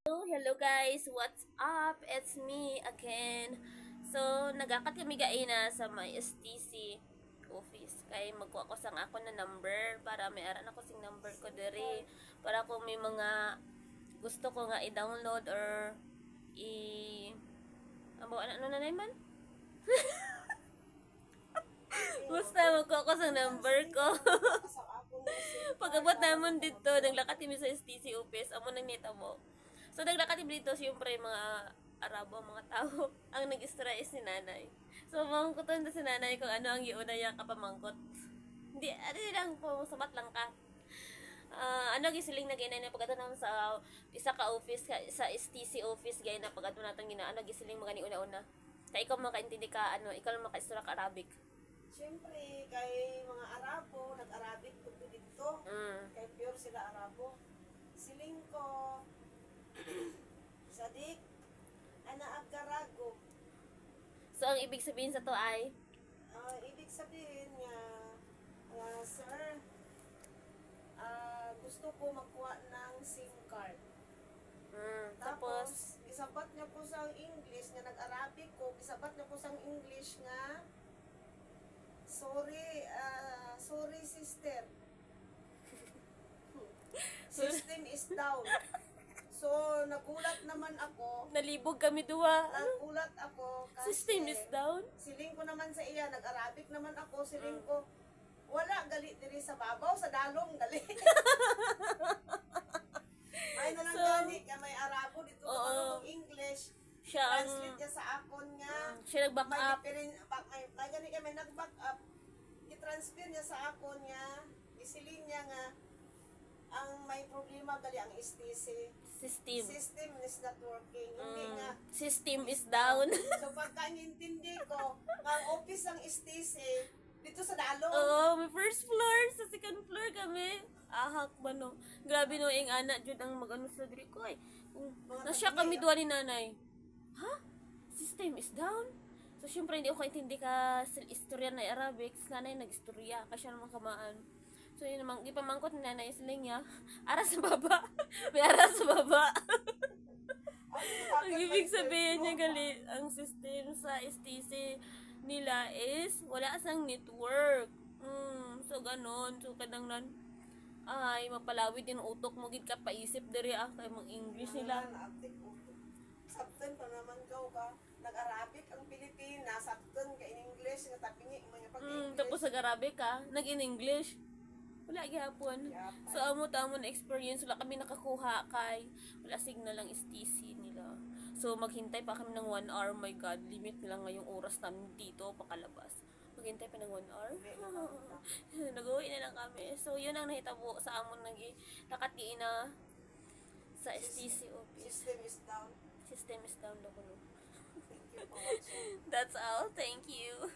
Hello guys, what's up? It's me again. So, nagakat kami gaina sa may STC office. Kay magkuha ko sang ako na number para may aran ako sing number ko diri para kung may mga gusto ko nga i-download or ano na naman? Basta magkuha ko sang number ko. Pag-abot naman dito, naglakad kami sa STC office, amo nang nita mo. So, naglakad kami dito, siyempre, mga Arabo, mga tao, ang nag-istra is si nanay. So, mangkuton na si nanay kung ano ang iuna niya kapamangkot. Hindi, ano lang po, sabat lang ka. Ano gisiling na gina na pagkato naman sa isa ka office, sa STC office, gaya na pagkato natin gina, ano gisiling mga ni una-una. Kaya ikaw makaintindi ka, ikaw lang maka-istra ka Arabic. Siyempre, kay mga Arabo, nag-Arabic ko dito. Kay pure sila Arabo. Siling ko, Sadik, ana Agarago. So, ang ibig sabihin sa to ay? Ibig sabihin niya, sir, gusto ko magkuha ng SIM card. Tapos, isabat niya po sa English, nga nag-Arabic ko, isabat niya po sa English nga, sorry sister. System is down. So, nagulat naman ako. nalibog kami duwa. Nagulat ako kasi System is down. siling ko naman sa iya, nag-Arabic naman ako, siling ko, wala gali diri sa babaw, sa dalong gali. Ay na lang gani, kaya may Arabo dito ng English. Siya ang Translate niya sa akon nga. siya nag-back May up. may gani kaya may nag-back up. I-transfer niya sa akon nga. Isiling niya nga ang may problema gali ang STC. System is not working. Hindi nga. System is down. So pagka intindi ko, ang office ng STC dito sa Dalong. Oo, may first floor. Sa second floor kami. Ahak ba no? Grabe no, yung anak jud ang mag-ano sa diri ko ay. Nasya kami duwa ni nanay. Ha? System is down? So, syempre, hindi ako kaintindi ka sa istorya na Arabic. Nanay nag-istorya. Kasi naman kamaan. So, yun naman, ipamangkot ni nanay siling niya. Ara sa baba. May ara sa baba. Ang ibig sabihin niya gali, ang system sa STC nila is wala sang network. So, ganon. So, kadang ay, mapalawid yung utok mo. Gid ka paisip diri kay mga English nila. Sabton pa naman ka. Nag-Arabic ang Pilipinas, sabton ka in English, nga tapingi mga pag-English. Tapos sa Arabic ka, nag-in-English. Wala gihapon. So amo na experience wala kami nakakuha kay wala signal lang STC nila. So maghintay pa kami ng 1 hour. My God, limit nila ngayong oras namin dito pakalabas. Maghintay pa ng 1 hour. Nag-uwi na lang kami. So yun ang nahitabo sa amon nakatiina sa STC office. System is down. System is down daw kuno. Thank you for watching. That's all. Thank you.